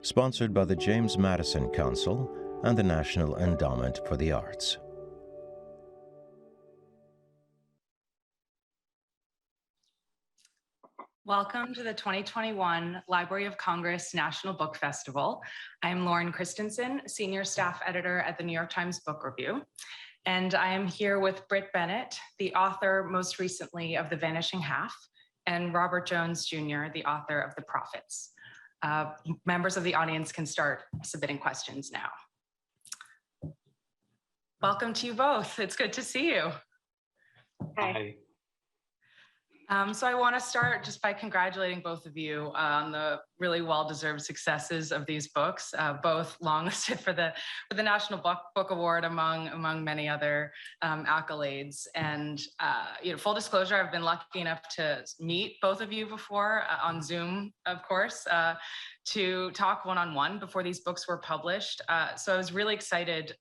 Sponsored by the James Madison Council and the National Endowment for the Arts. Welcome to the 2021 Library of Congress National Book Festival. I'm Lauren Christensen, Senior Staff Editor at the New York Times Book Review. And I am here with Brit Bennett, the author most recently of The Vanishing Half, and Robert Jones Jr., the author of The Prophets. Members of the audience can start submitting questions now. Welcome to you both. It's good to see you. Hi. So I want to start just by congratulating both of you on the really well-deserved successes of these books, both longlisted for the National Book Award among many other accolades. And full disclosure, I've been lucky enough to meet both of you before on Zoom, of course, to talk one-on-one before these books were published. So I was really excited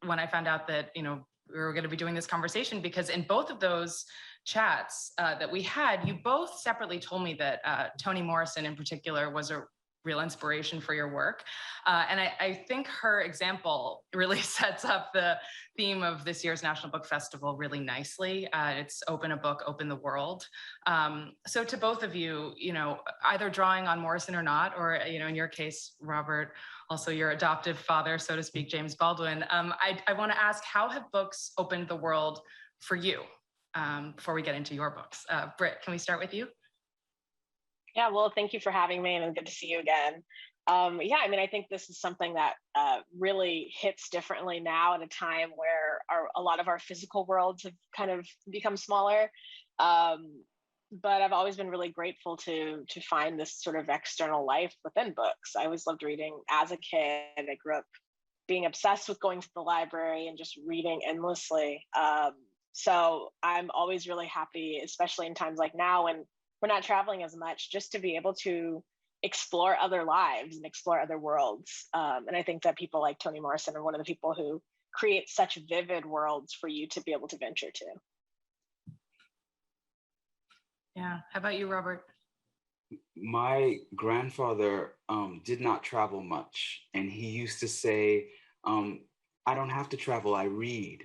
when I found out that we were going to be doing this conversation, because in both of those chats that we had, you both separately told me that Toni Morrison in particular was a real inspiration for your work. And I think her example really sets up the theme of this year's National Book Festival really nicely. It's open a book, open the world. So to both of you, either drawing on Morrison or not, or in your case, Robert, also your adoptive father, so to speak, James Baldwin, I want to ask, how have books opened the world for you? Before we get into your books. Brit, can we start with you? Yeah, well, thank you for having me, and good to see you again. I think this is something that really hits differently now at a time where a lot of our physical worlds have kind of become smaller. But I've always been really grateful to find this sort of external life within books. I always loved reading as a kid. I grew up being obsessed with going to the library and just reading endlessly. So I'm always really happy, especially in times like now when we're not traveling as much, just to be able to explore other lives and explore other worlds. And I think that people like Toni Morrison are one of the people who create such vivid worlds for you to be able to venture to. Yeah, how about you, Robert? My grandfather did not travel much, and he used to say, I don't have to travel, I read.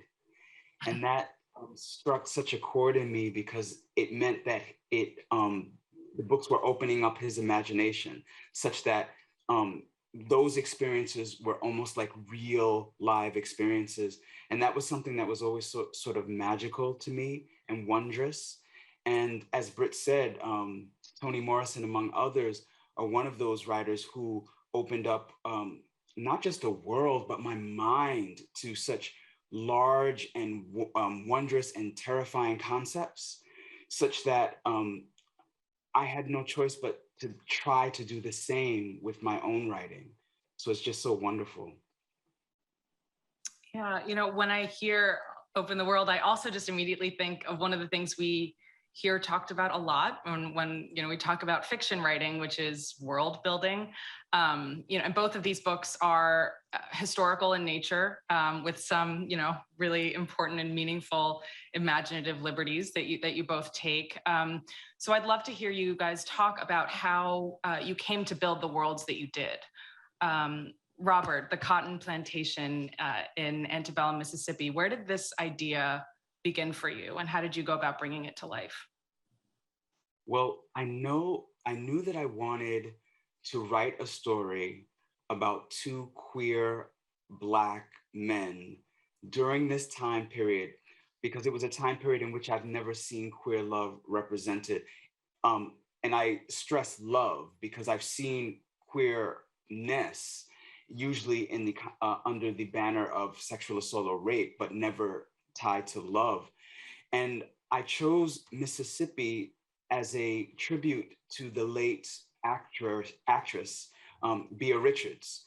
And that struck such a chord in me, because it meant that the books were opening up his imagination, such that those experiences were almost like real live experiences. And that was something that was always sort of magical to me and wondrous. And as Brit said, Toni Morrison, among others, are one of those writers who opened up not just a world, but my mind to such large and wondrous and terrifying concepts, such that I had no choice but to try to do the same with my own writing. So it's just so wonderful. Yeah, when I hear open the world, I also just immediately think of one of the things we hear talked about a lot when we talk about fiction writing, which is world building. And both of these books are historical in nature, with some, really important and meaningful imaginative liberties that you both take. So I'd love to hear you guys talk about how you came to build the worlds that you did. Robert, the cotton plantation in antebellum Mississippi, where did this idea begin for you, and how did you go about bringing it to life? Well, I knew that I wanted to write a story about two queer Black men during this time period, because it was a time period in which I've never seen queer love represented. And I stress love because I've seen queerness usually in the under the banner of sexual assault or rape, but never tied to love. And I chose Mississippi as a tribute to the late actress, Bea Richards.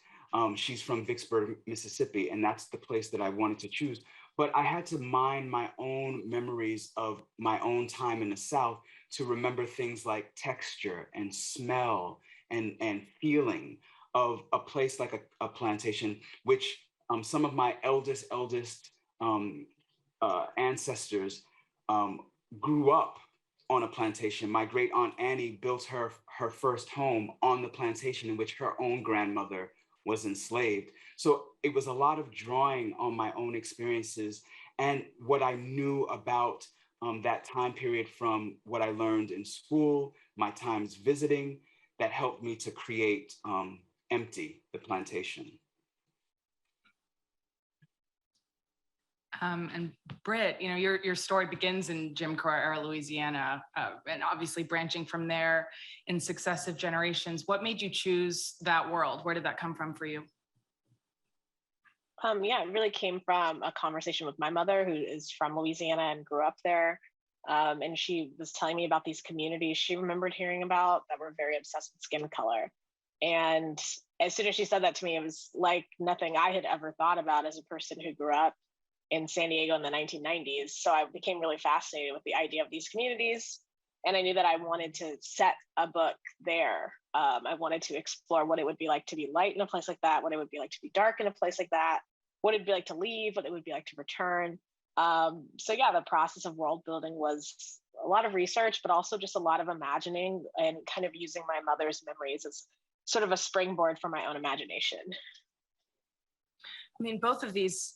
She's from Vicksburg, Mississippi, and that's the place that I wanted to choose. But I had to mine my own memories of my own time in the South to remember things like texture and smell and feeling of a place like a plantation, which some of my eldest ancestors grew up on a plantation. My great aunt Annie built her first home on the plantation in which her own grandmother was enslaved. So it was a lot of drawing on my own experiences and what I knew about that time period from what I learned in school, my times visiting, that helped me to create Empty, the plantation. And Britt, you know, your story begins in Jim Crow era Louisiana, and obviously branching from there in successive generations. What made you choose that world? Where did that come from for you? Yeah, it really came from a conversation with my mother, who is from Louisiana and grew up there. And she was telling me about these communities she remembered hearing about that were very obsessed with skin color. And as soon as she said that to me, it was like nothing I had ever thought about as a person who grew up in San Diego in the 1990s. So I became really fascinated with the idea of these communities. And I knew that I wanted to set a book there. I wanted to explore what it would be like to be light in a place like that, what it would be like to be dark in a place like that, what it'd be like to leave, what it would be like to return. So yeah, the process of world building was a lot of research, but also just a lot of imagining and kind of using my mother's memories as sort of a springboard for my own imagination. I mean, both of these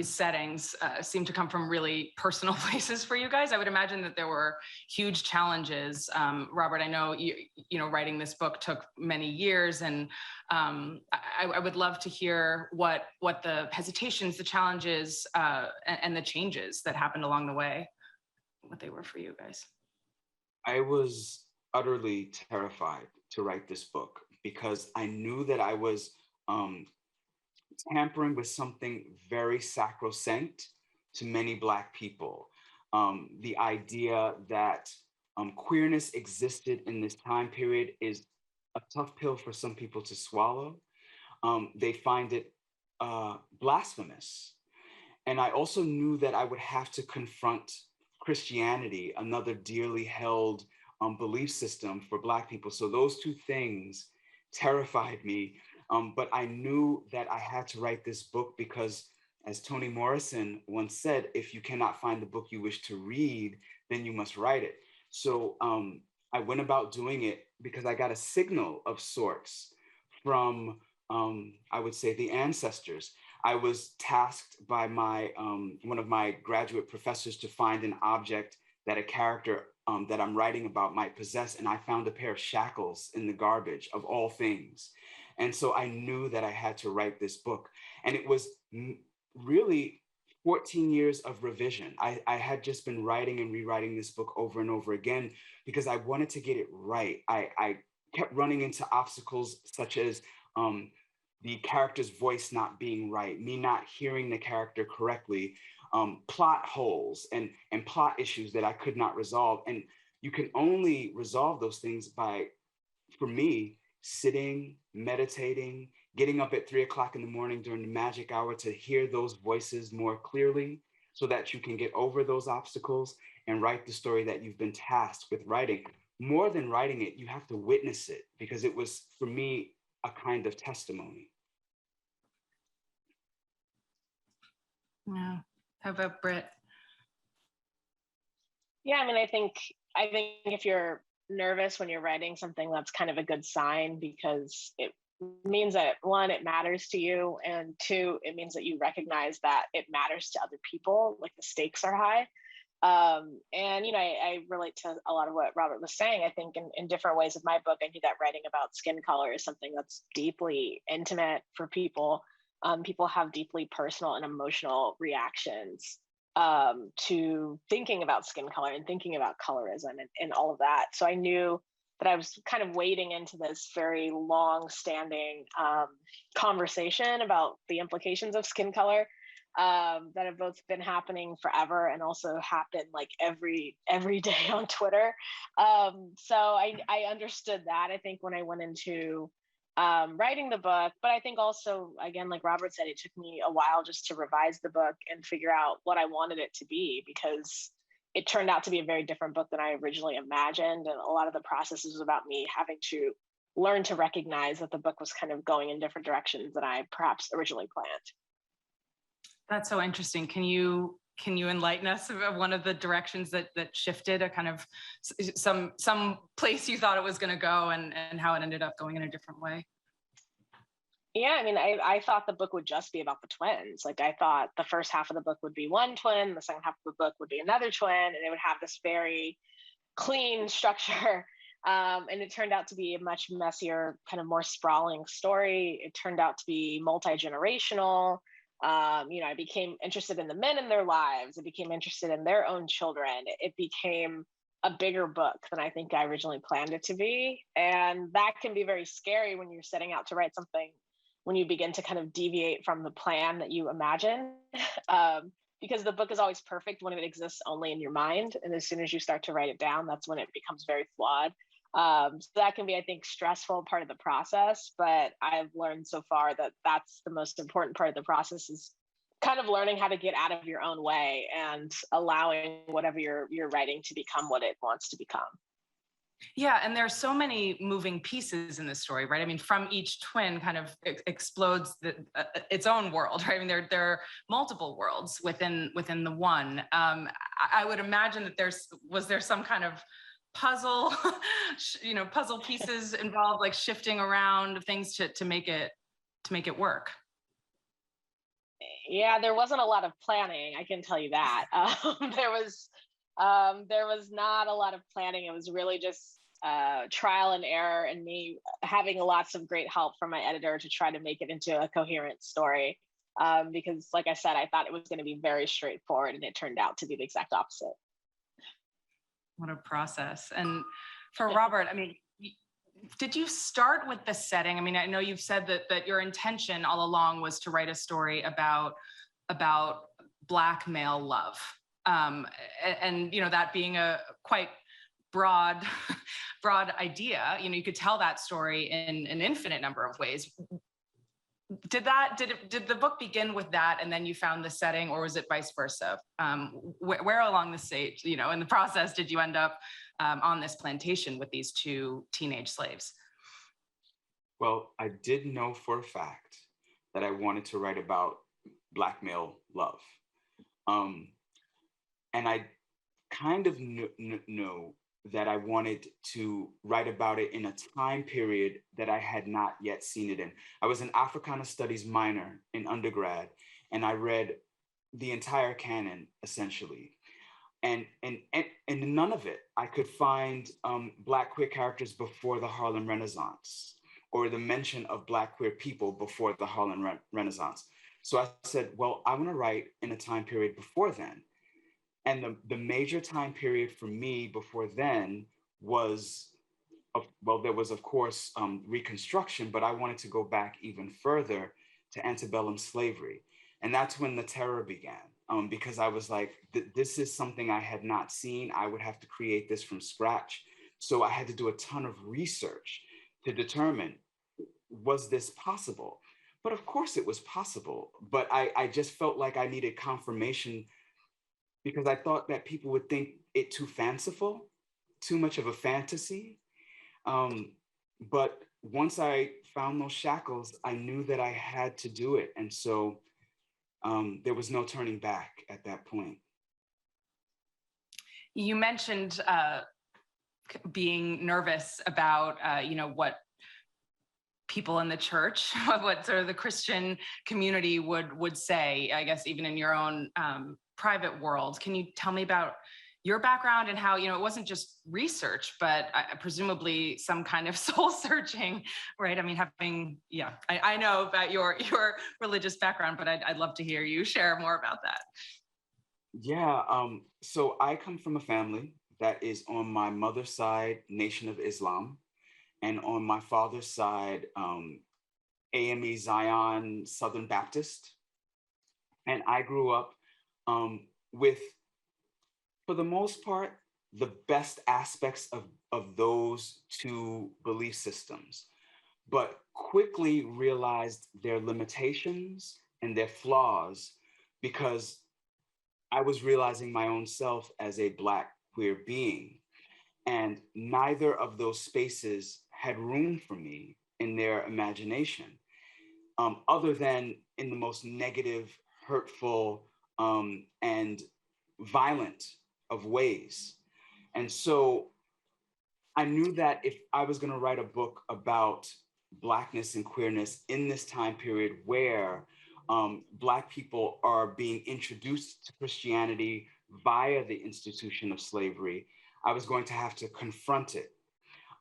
settings seem to come from really personal places for you guys. I would imagine that there were huge challenges. Robert, I know you know writing this book took many years, and I would love to hear what the hesitations, the challenges, and the changes that happened along the way, what they were for you guys. I was utterly terrified to write this book because I knew that I was tampering with something very sacrosanct to many Black people. The idea that queerness existed in this time period is a tough pill for some people to swallow. They find it blasphemous. And I also knew that I would have to confront Christianity, another dearly held belief system for Black people. So those two things terrified me. But I knew that I had to write this book because, as Toni Morrison once said, if you cannot find the book you wish to read, then you must write it. So I went about doing it because I got a signal of sorts from, I would say, the ancestors. I was tasked by one of my graduate professors to find an object that a character that I'm writing about might possess. And I found a pair of shackles in the garbage, of all things. And so I knew that I had to write this book. And it was really 14 years of revision. I had just been writing and rewriting this book over and over again because I wanted to get it right. I kept running into obstacles such as the character's voice not being right, me not hearing the character correctly, plot holes and plot issues that I could not resolve. And you can only resolve those things by, for me, sitting, meditating, getting up at 3 o'clock in the morning during the magic hour to hear those voices more clearly so that you can get over those obstacles and write the story that you've been tasked with writing. More than writing it, you have to witness it because it was, for me, a kind of testimony. Yeah. How about Britt? Yeah, I mean, I think if you're nervous when you're writing something, that's kind of a good sign because it means that, one, it matters to you, and two, it means that you recognize that it matters to other people, like the stakes are high. And, you know, I relate to a lot of what Robert was saying. I think in different ways of my book, I knew that writing about skin color is something that's deeply intimate for people. People have deeply personal and emotional reactions to thinking about skin color and thinking about colorism and all of that. So I knew that I was kind of wading into this very long-standing conversation about the implications of skin color that have both been happening forever and also happen like every day on Twitter. So I understood that, I think, when I went into writing the book. But I think also, again, like Robert said, it took me a while just to revise the book and figure out what I wanted it to be, because it turned out to be a very different book than I originally imagined. And a lot of the process was about me having to learn to recognize that the book was kind of going in different directions than I perhaps originally planned. That's so interesting. Can you can you enlighten us of one of the directions that shifted, a kind of some place you thought it was going to go, and how it ended up going in a different way? Yeah, I mean, I thought the book would just be about the twins. Like, I thought the first half of the book would be one twin, the second half of the book would be another twin, and it would have this very clean structure. And it turned out to be a much messier, kind of more sprawling story. It turned out to be multi-generational. I became interested in the men in their lives. I became interested in their own children. It became a bigger book than I think I originally planned it to be. And that can be very scary when you're setting out to write something, when you begin to kind of deviate from the plan that you imagine. Because the book is always perfect when it exists only in your mind. And as soon as you start to write it down, that's when it becomes very flawed. So that can be, I think, stressful part of the process. But I've learned so far that that's the most important part of the process, is kind of learning how to get out of your own way and allowing whatever you're writing to become what it wants to become. Yeah, and there's so many moving pieces in this story, right? I mean, from each twin kind of explodes its own world, right? I mean, there are multiple worlds within the one. I would imagine that was there some kind of puzzle, puzzle pieces involved, like shifting around things to make it work. Yeah, there wasn't a lot of planning, I can tell you that. There was not a lot of planning. It was really just trial and error, and me having lots of great help from my editor to try to make it into a coherent story. Because, like I said, I thought it was going to be very straightforward, and it turned out to be the exact opposite. What a process. And for Robert, I mean, did you start with the setting? I mean, I know you've said that your intention all along was to write a story about Black male love. And that being a quite broad idea, you could tell that story in an infinite number of ways. Did the book begin with that, and then you found the setting, or was it vice versa? Where along the stage, in the process, did you end up on this plantation with these two teenage slaves? Well, I did know for a fact that I wanted to write about Black male love. And I kind of know that I wanted to write about it in a time period that I had not yet seen it in. I was an Africana Studies minor in undergrad, and I read the entire canon, essentially. And in none of it, I could find Black queer characters before the Harlem Renaissance, or the mention of Black queer people before the Harlem Renaissance. So I said, well, I want to write in a time period before then. And the major time period for me before then was, there was, of course, Reconstruction, but I wanted to go back even further to antebellum slavery. And that's when the terror began, because I was like, this is something I had not seen. I would have to create this from scratch. So I had to do a ton of research to determine, was this possible? But of course it was possible. But I just felt like I needed confirmation, because I thought that people would think it too fanciful, too much of a fantasy. But once I found those shackles, I knew that I had to do it. And so there was no turning back at that point. You mentioned being nervous about, what people in the church, what sort of the Christian community would say, I guess, even in your own private world. Can you tell me about your background and how, it wasn't just research, but presumably some kind of soul searching, right? I mean, I know about your religious background, but I'd love to hear you share more about that. Yeah, so I come from a family that is, on my mother's side, Nation of Islam, and on my father's side, AME Zion Southern Baptist. And I grew up with, for the most part, the best aspects of those two belief systems, but quickly realized their limitations and their flaws, because I was realizing my own self as a Black queer being. And neither of those spaces had room for me in their imagination, other than in the most negative, hurtful, and violent of ways. And so I knew that if I was going to write a book about Blackness and queerness in this time period where Black people are being introduced to Christianity via the institution of slavery, I was going to have to confront it.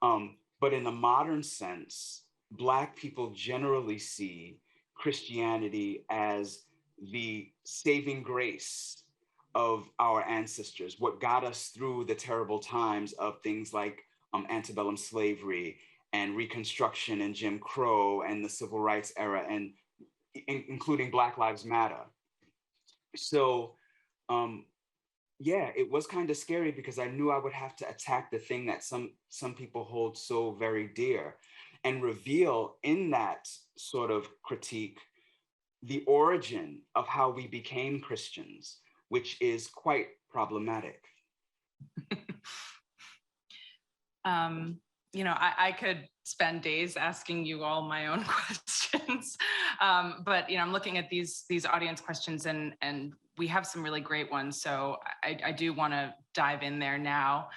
But in a modern sense, Black people generally see Christianity as the saving grace of our ancestors, what got us through the terrible times of things like antebellum slavery and Reconstruction and Jim Crow and the Civil Rights era, and including Black Lives Matter. So yeah, it was kind of scary because I knew I would have to attack the thing that some people hold so very dear, and reveal in that sort of critique the origin of how we became Christians, which is quite problematic. You know, I could spend days asking you all my own questions, but you know, I'm looking at these audience questions, and we have some really great ones. So I do want to dive in there now.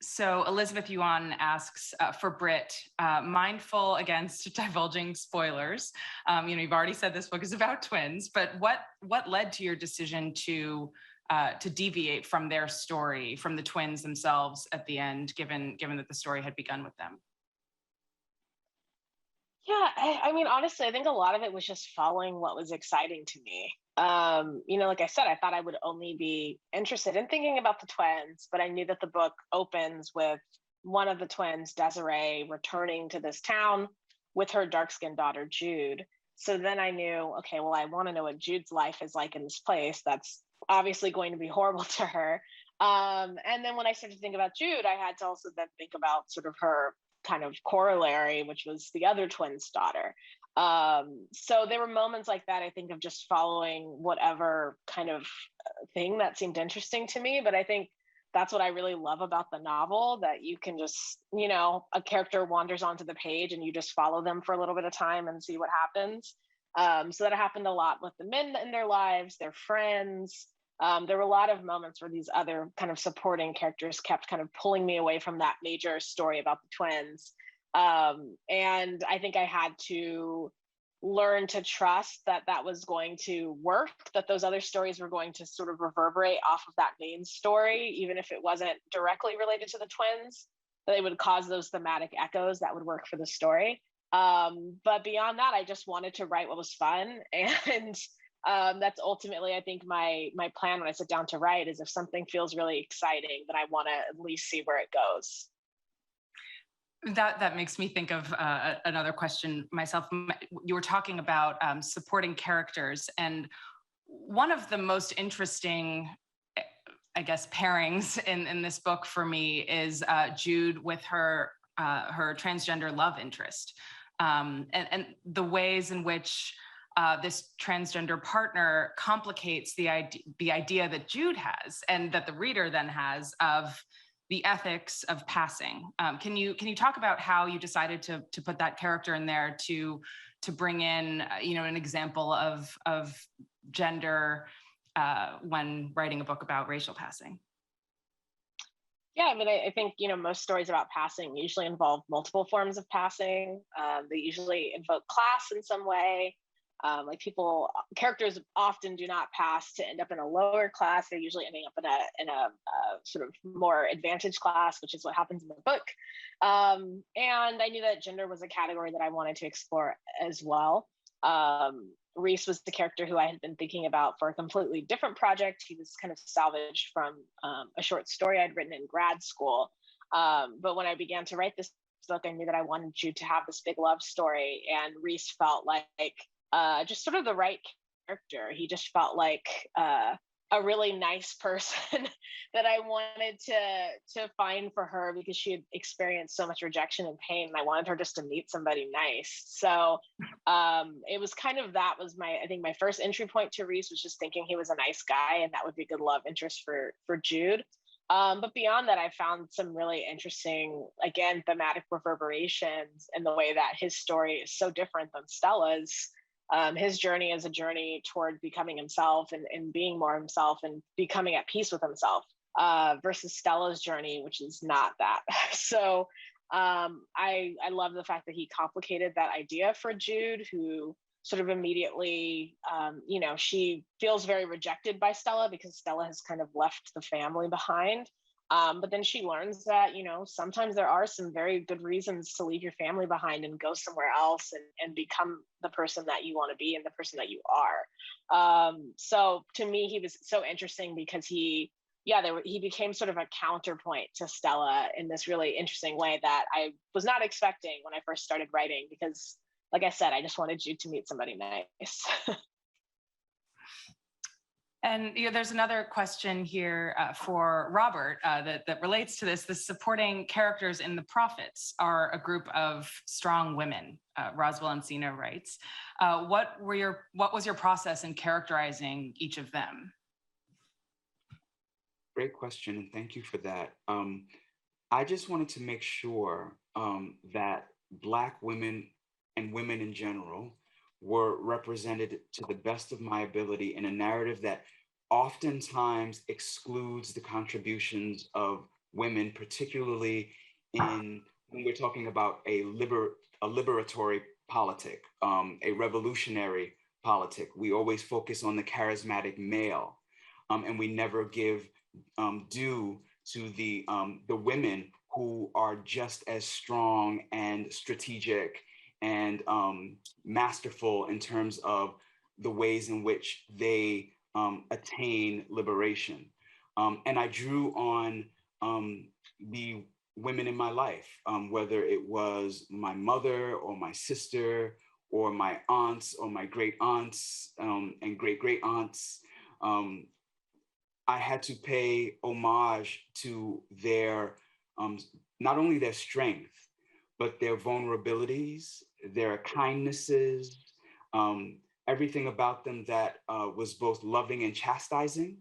So Elizabeth Yuan asks for Britt, mindful against divulging spoilers. You know, you've already said this book is about twins, but what led to your decision to deviate from their story, from the twins themselves at the end, given that the story had begun with them? Yeah, I mean, honestly, I think a lot of it was just following what was exciting to me. You know, like I said, I thought I would only be interested in thinking about the twins, but I knew that the book opens with one of the twins, Desiree, returning to this town with her dark-skinned daughter, Jude. So then I knew, okay, well, I want to know what Jude's life is like in this place. That's obviously going to be horrible to her. And then when I started to think about Jude, I had to also then think about sort of her kind of corollary, which was the other twin's daughter. So there were moments like that, I think, of just following whatever kind of thing that seemed interesting to me. But I think that's what I really love about the novel, that you can just, you know, a character wanders onto the page and you just follow them for a little bit of time and see what happens. So that happened a lot with the men in their lives, their friends. There were a lot of moments where these other kind of supporting characters kept kind of pulling me away from that major story about the twins. And I think I had to learn to trust that that was going to work, that those other stories were going to sort of reverberate off of that main story, even if it wasn't directly related to the twins, that they would cause those thematic echoes that would work for the story. But beyond that, I just wanted to write what was fun. And that's ultimately, I think, my plan when I sit down to write is if something feels really exciting, then I want to at least see where it goes. That makes me think of another question myself. You were talking about supporting characters, and one of the most interesting, I guess, pairings in this book for me is Jude with her transgender love interest, and the ways in which this transgender partner complicates the idea that Jude has and that the reader then has of the ethics of passing. Can you talk about how you decided to put that character in there to bring in you know, an example of gender when writing a book about racial passing? Yeah, I mean, I think, you know, most stories about passing usually involve multiple forms of passing. They usually invoke class in some way. Like characters often do not pass to end up in a lower class. They're usually ending up in a sort of more advantaged class, which is what happens in the book. And I knew that gender was a category that I wanted to explore as well. Reese was the character who I had been thinking about for a completely different project. He was kind of salvaged from a short story I'd written in grad school. But when I began to write this book, I knew that I wanted Jude to have this big love story, and Reese felt like just sort of the right character. He just felt like a really nice person that I wanted to find for her, because she had experienced so much rejection and pain, and I wanted her just to meet somebody nice. So it was kind of, that was I think my first entry point to Reese was just thinking he was a nice guy and that would be a good love interest for Jude. But beyond that, I found some really interesting, again, thematic reverberations in the way that his story is so different than Stella's. His journey is a journey toward becoming himself and being more himself and becoming at peace with himself, versus Stella's journey, which is not that. So I love the fact that he complicated that idea for Jude, who sort of immediately, she feels very rejected by Stella because Stella has kind of left the family behind. But then she learns that, sometimes there are some very good reasons to leave your family behind and go somewhere else and become the person that you want to be and the person that you are. So to me, he was so interesting because he became sort of a counterpoint to Stella in this really interesting way that I was not expecting when I first started writing, because like I said, I just wanted Jude to meet somebody nice. And there's another question here for Robert that relates to this. The supporting characters in The Prophets are a group of strong women, Roswell Encina writes. What was your process in characterizing each of them? Great question, and thank you for that. I just wanted to make sure that Black women and women in general were represented to the best of my ability in a narrative that oftentimes excludes the contributions of women, particularly when we're talking about a liberatory politic, a revolutionary politic. We always focus on the charismatic male, and we never give due to the women who are just as strong and strategic and masterful in terms of the ways in which they attain liberation. And I drew on the women in my life, whether it was my mother or my sister or my aunts or my great aunts and great great aunts. I had to pay homage to their, not only their strength, but their vulnerabilities, their kindnesses, everything about them that was both loving and chastising.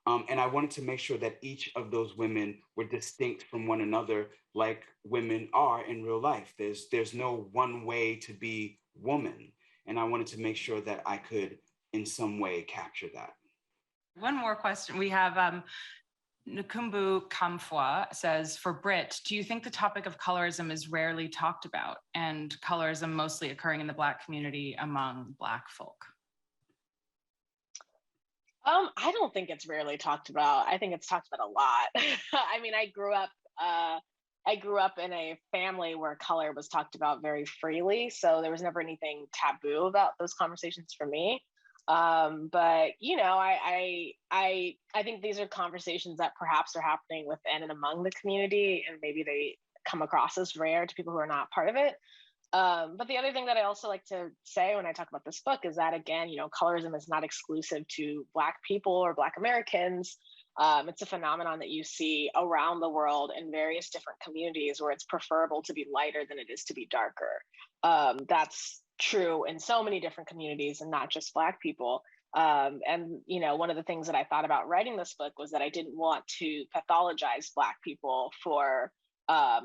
And I wanted to make sure that each of those women were distinct from one another, like women are in real life. There's no one way to be woman. And I wanted to make sure that I could in some way capture that. One more question. We have Nkumbu Kamfwa says, for Britt, do you think the topic of colorism is rarely talked about, and colorism mostly occurring in the Black community among Black folk? I don't think it's rarely talked about. I think it's talked about a lot. I mean, I grew up in a family where color was talked about very freely, so there was never anything taboo about those conversations for me. But I think these are conversations that perhaps are happening within and among the community, and maybe they come across as rare to people who are not part of it. But the other thing that I also like to say when I talk about this book is that, again, colorism is not exclusive to Black people or Black Americans. It's a phenomenon that you see around the world in various different communities where it's preferable to be lighter than it is to be darker. That's true in so many different communities and not just Black people. And one of the things that I thought about writing this book was that I didn't want to pathologize Black people for, or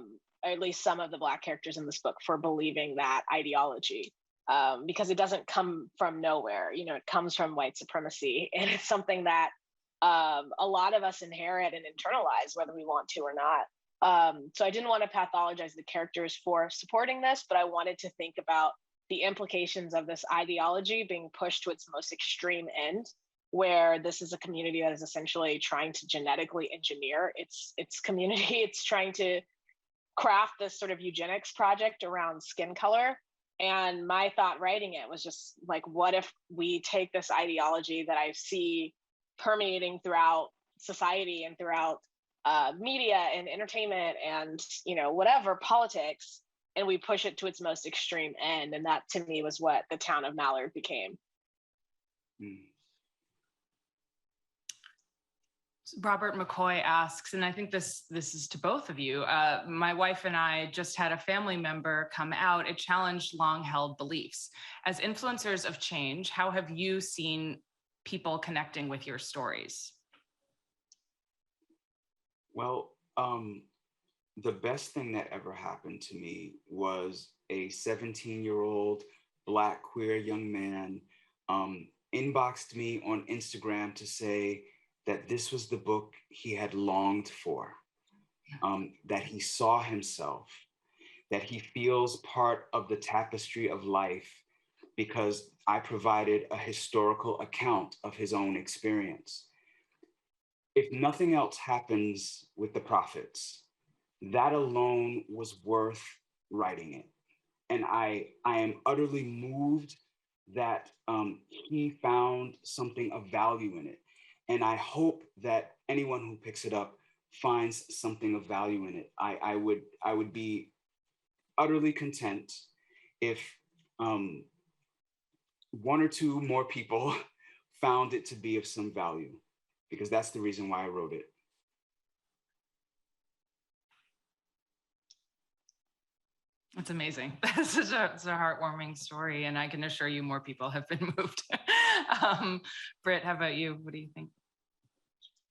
at least some of the Black characters in this book, for believing that ideology, because it doesn't come from nowhere. It comes from white supremacy, and it's something that a lot of us inherit and internalize, whether we want to or not. So I didn't want to pathologize the characters for supporting this, but I wanted to think about the implications of this ideology being pushed to its most extreme end, where this is a community that is essentially trying to genetically engineer its community. It's trying to craft this sort of eugenics project around skin color. And my thought writing it was just like, what if we take this ideology that I see permeating throughout society and throughout media and entertainment and whatever politics, and we push it to its most extreme end. And that, to me, was what the town of Mallard became. Robert McCoy asks, and I think this is to both of you, my wife and I just had a family member come out. It challenged long-held beliefs. As influencers of change, how have you seen people connecting with your stories? Well, the best thing that ever happened to me was a 17-year-old Black queer young man inboxed me on Instagram to say that this was the book he had longed for, that he saw himself, that he feels part of the tapestry of life because I provided a historical account of his own experience. If nothing else happens with the prophets, that alone was worth writing it. And I am utterly moved that he found something of value in it. And I hope that anyone who picks it up finds something of value in it. I would be utterly content if one or two more people found it to be of some value, because that's the reason why I wrote it. It's amazing. It's such a heartwarming story, and I can assure you more people have been moved. Britt, how about you? What do you think?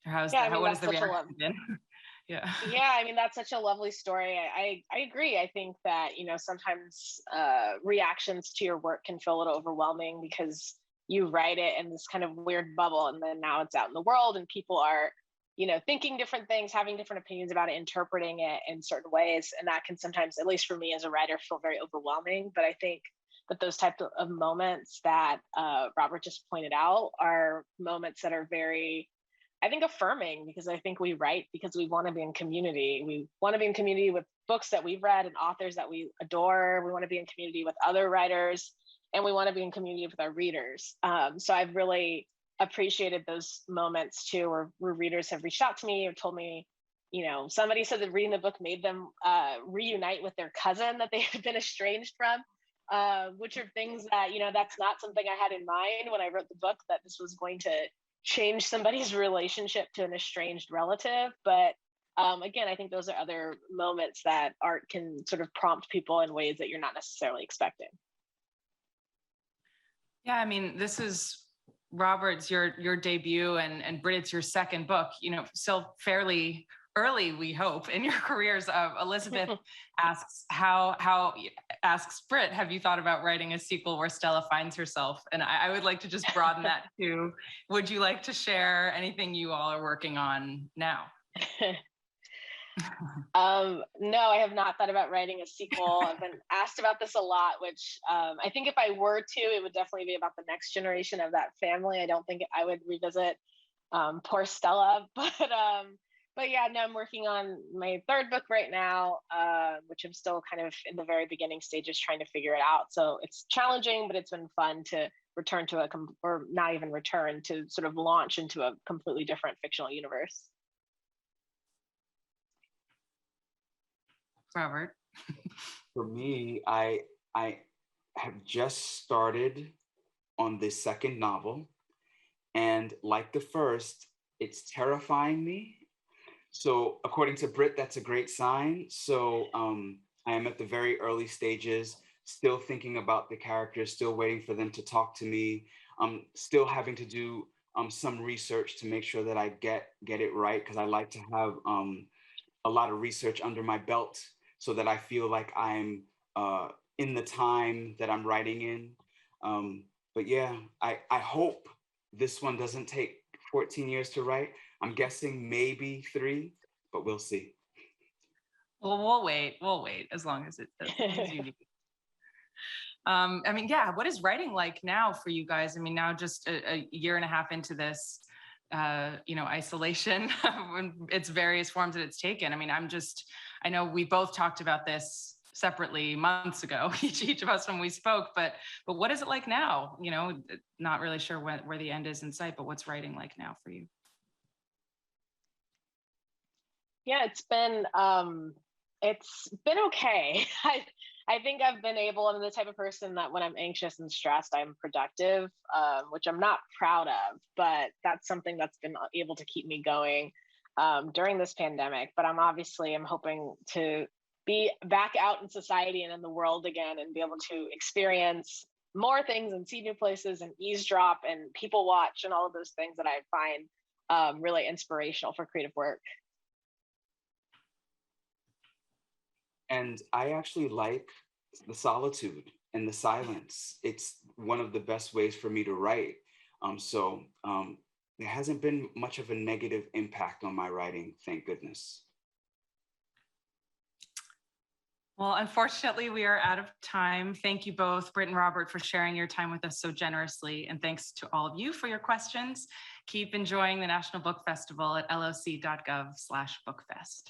Or what has the reaction been? Yeah. Yeah, I mean, that's such a lovely story. I agree. I think that, sometimes reactions to your work can feel a little overwhelming because you write it in this kind of weird bubble, and then now it's out in the world and people are thinking different things, having different opinions about it, interpreting it in certain ways. And that can sometimes, at least for me as a writer, feel very overwhelming. But I think that those types of moments that Robert just pointed out are moments that are very, I think, affirming, because I think we write because we want to be in community. We want to be in community with books that we've read and authors that we adore. We want to be in community with other writers, and we want to be in community with our readers. So I've really appreciated those moments too, where readers have reached out to me or told me, somebody said that reading the book made them reunite with their cousin that they had been estranged from, which are things that, that's not something I had in mind when I wrote the book, that this was going to change somebody's relationship to an estranged relative. But again, I think those are other moments that art can sort of prompt people in ways that you're not necessarily expecting. Yeah, I mean, this is Robert's your debut, and Britt, it's your second book, still fairly early, we hope, in your careers. Elizabeth asks Britt, have you thought about writing a sequel where Stella finds herself? And I would like to just broaden that to, would you like to share anything you all are working on now? No, I have not thought about writing a sequel. I've been asked about this a lot, which I think if I were to, it would definitely be about the next generation of that family. I don't think I would revisit poor Stella, but yeah, no, I'm working on my third book right now, which I'm still kind of in the very beginning stages trying to figure it out. So it's challenging, but it's been fun to return to or not even return to, sort of launch into a completely different fictional universe. Robert? For me, I have just started on this second novel, and like the first, it's terrifying me. So according to Britt, that's a great sign. So I am at the very early stages, still thinking about the characters, still waiting for them to talk to me, still having to do some research to make sure that I get it right, because I like to have a lot of research under my belt, so that I feel like I'm in the time that I'm writing in. But yeah, I hope this one doesn't take 14 years to write. I'm guessing maybe 3, but we'll see. Well, we'll wait as long as you need. I mean, yeah, what is writing like now for you guys? I mean, now just a year and a half into this, isolation in its various forms that it's taken. I mean, I know we both talked about this separately months ago, each of us when we spoke, but what is it like now? Not really sure where the end is in sight, but what's writing like now for you? Yeah, it's been okay. I think I've been able, I'm the type of person that when I'm anxious and stressed, I'm productive, which I'm not proud of, but that's something that's been able to keep me going during this pandemic. But I'm hoping to be back out in society and in the world again, and be able to experience more things and see new places and eavesdrop and people watch and all of those things that I find really inspirational for creative work. And I actually like the solitude and the silence. It's one of the best ways for me to write. There hasn't been much of a negative impact on my writing, thank goodness. Well, unfortunately, we are out of time. Thank you both, Britt and Robert, for sharing your time with us so generously. And thanks to all of you for your questions. Keep enjoying the National Book Festival at loc.gov/bookfest.